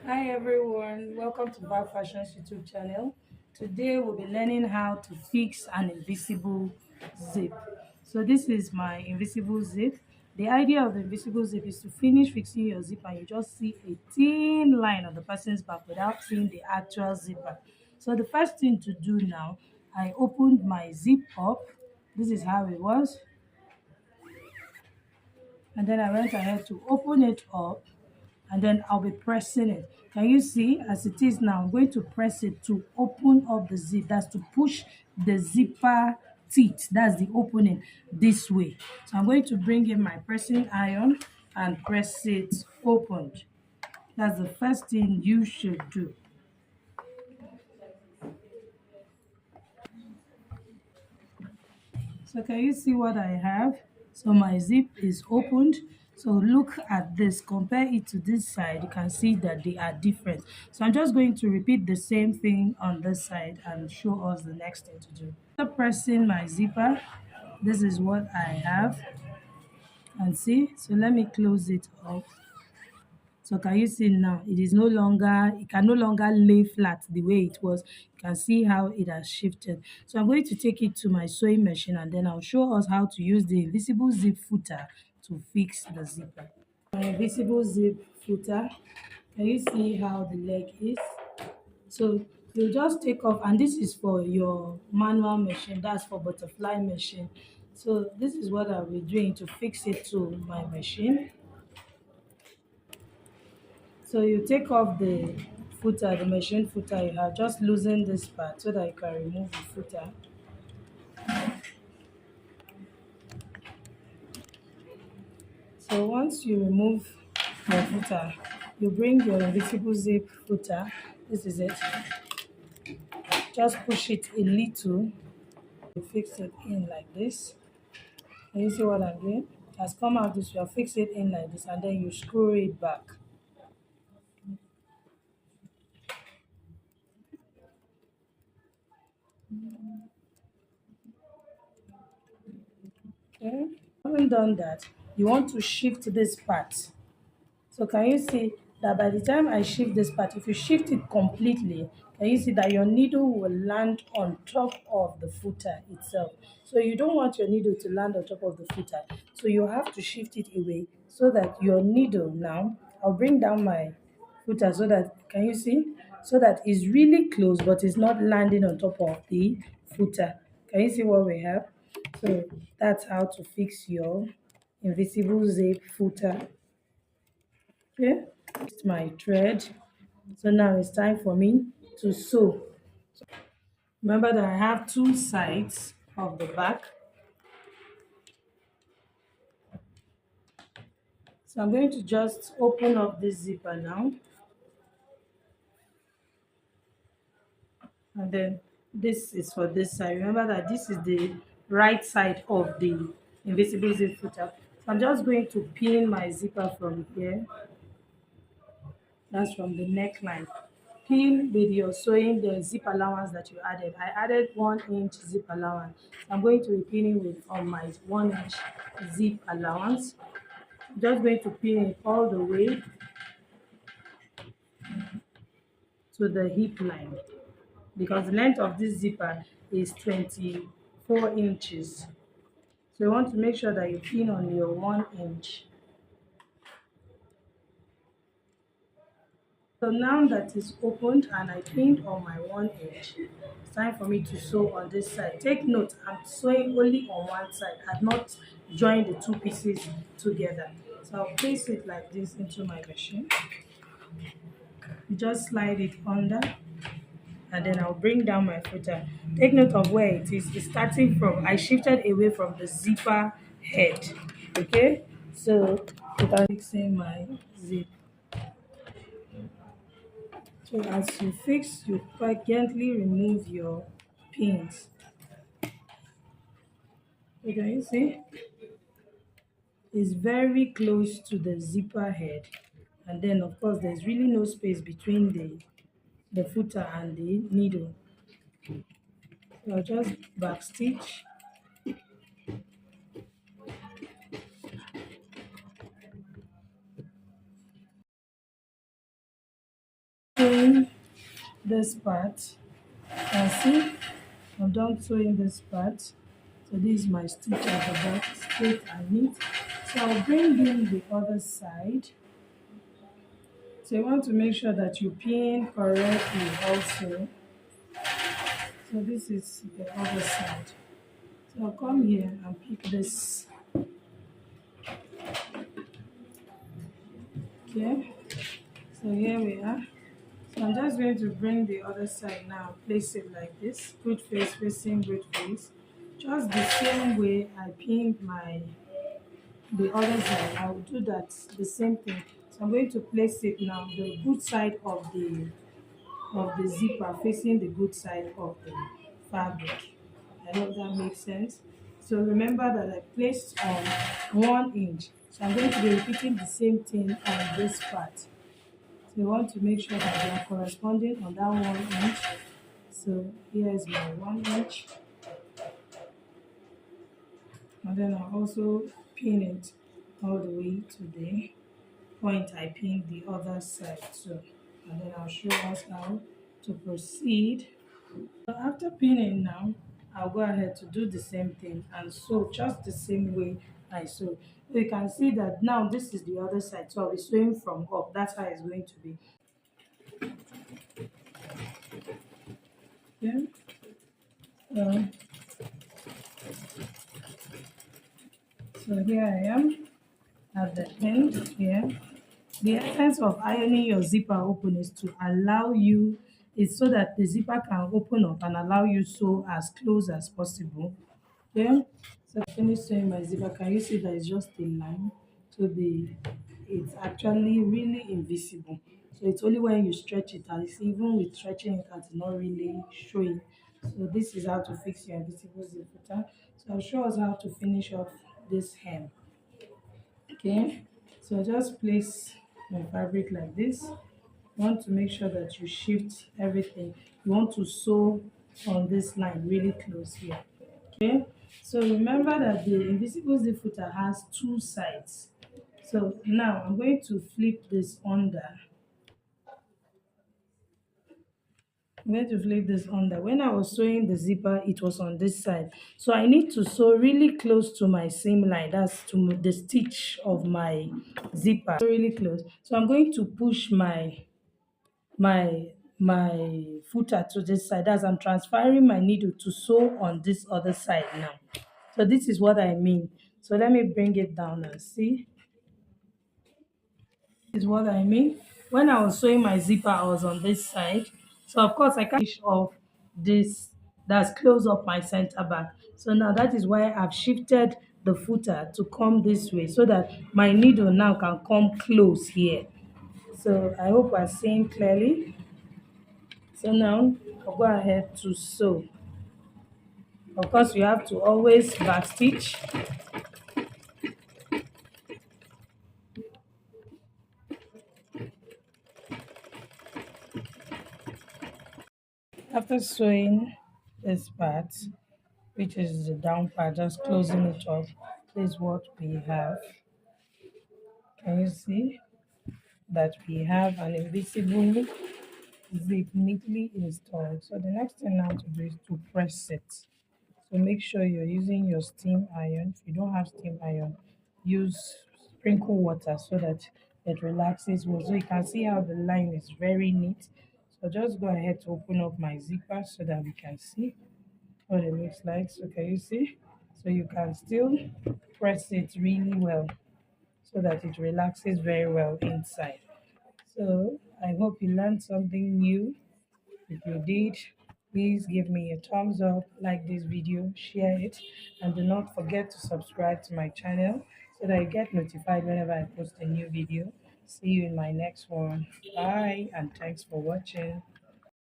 Hi everyone, welcome to Bar Fashions YouTube channel. Today we'll be learning how to fix an invisible zip. So this is my invisible zip. The idea of the invisible zip is to finish fixing your zip and you just see a thin line on the person's back without seeing the actual zipper. So the first thing to do now, I opened my zip up. This is how it was. And then I went ahead to open it up and then I'll be pressing it. Can you see as it is now? I'm going to press it to open up the zip. That's to push the zipper teeth. That's the opening this way. So I'm going to bring in my pressing iron and press it opened. That's the first thing you should do. So can you see what I have? So my zip is opened. So look at this, compare it to this side, you can see that they are different. So I'm just going to repeat the same thing on this side and show us the next thing to do. After pressing my zipper, this is what I have. And see, so let me close it up. So can you see now? It can no longer lay flat the way it was. You can see how it has shifted. So I'm going to take it to my sewing machine and then I'll show us how to use the invisible zip footer to fix the zipper. My invisible zip footer, can you see how the leg is? So you just take off, and this is for your manual machine, that's for butterfly machine. So this is what I'll be doing to fix it to my machine. So you take off the footer, the machine footer you have, just loosen this part so that you can remove the footer. So once you remove your footer, you bring your invisible zip footer. This is it. Just push it a little. You fix it in like this. Can you see what I'm doing? It has come out this way. Fix it in like this and then you screw it back. Okay. Having done that, you want to shift this part. So can you see that by the time I shift this part, if you shift it completely, can you see that your needle will land on top of the footer itself? So you don't want your needle to land on top of the footer. So you have to shift it away so that your needle now, I'll bring down my footer so that, can you see? So that it's really close but it's not landing on top of the footer. Can you see what we have? So that's how to fix your invisible zip footer. Okay, it's my thread. So now it's time for me to sew. Remember that I have two sides of the back. So I'm going to just open up this zipper now. And then this is for this side. Remember that this is the right side of the invisible zip footer. So I'm just going to pin my zipper from here. That's from the neckline. Pin with your sewing the zip allowance that you added. I added 1 inch zip allowance. I'm going to be pinning with on my 1 inch zip allowance. I'm just going to pin it all the way to the hip line because the length of this zipper is 24 inches. So you want to make sure that you pin on your 1 inch. So now that is opened and I pinned on my 1 inch, it's time for me to sew on this side. Take note, I'm sewing only on one side. I've not joined the two pieces together. So I'll place it like this into my machine. You just slide it under and then I'll bring down my footer. Take note of where it is. It's starting from, I shifted away from the zipper head. Okay, so I'm fixing my zip. So as you fix, you quite gently remove your pins. So can you see? It's very close to the zipper head. And then of course there's really no space between the footer and the needle. So I'll just back stitch. sewing this part. And see, I'm done sewing this part. So this is my stitch at the back, straight and neat. So I'll bring in the other side. So you want to make sure that you pin correctly also. So this is the other side. So I'll come here and pick this. Okay, so here we are. So I'm just going to bring the other side now, place it like this, good face facing good face. Just the same way I pinned the other side, I will do that the same thing. So I'm going to place it now, the good side of the zipper facing the good side of the fabric. I hope that makes sense. So remember that I placed on 1 inch. So I'm going to be repeating the same thing on this part. So you want to make sure that they are corresponding on that 1 inch. So here is my 1 inch. And then I'll also pin it all the way to the point I pinned the other side too. And then I'll show us how to proceed. So after pinning now, I'll go ahead to do the same thing and sew just the same way I sew. So you can see that now this is the other side. So I'll be sewing from up. That's how it's going to be. Okay. So, so here I am at the end here. The essence of ironing your zipper open is to allow you, it's so that the zipper can open up and allow you sew as close as possible. Okay, so I finished sewing my zipper. Can you see that it's just a line? So it's actually really invisible. So it's only when you stretch it out. It's even with stretching it out, it's not really showing. So this is how to fix your invisible zip footer. So I'll show us how to finish off this hem. Okay, so I just place my fabric like this. You want to make sure that you shift everything. You want to sew on this line really close here. Okay, so remember that the invisible zip footer has two sides. So now I'm going to flip this under. I'm going to flip this under. When I was sewing the zipper, it was on this side. So I need to sew really close to my seam line. That's to the stitch of my zipper. Really close. So I'm going to push my footer to this side. As I'm transferring my needle to sew on this other side now. So this is what I mean. So let me bring it down and see. This is what I mean. When I was sewing my zipper, I was on this side. So of course I can't finish off this that's close up my center back. So now that is why I've shifted the footer to come this way so that my needle now can come close here. So I hope we're seeing clearly. So now I'll go ahead to sew. Of course, you have to always back stitch. After sewing this part, which is the down part, just closing it up, this is what we have. Can you see that we have an invisible zip neatly installed? So the next thing now to do is to press it. So make sure you're using your steam iron. If you don't have steam iron, use sprinkle water so that it relaxes well. So you can see how the line is very neat. So just go ahead to open up my zipper so that we can see what it looks like. So can you see? So you can still press it really well so that it relaxes very well inside. So I hope you learned something new. If you did, please give me a thumbs up, like this video, share it, and do not forget to subscribe to my channel so that you get notified whenever I post a new video. See you in my next one. Bye, and thanks for watching.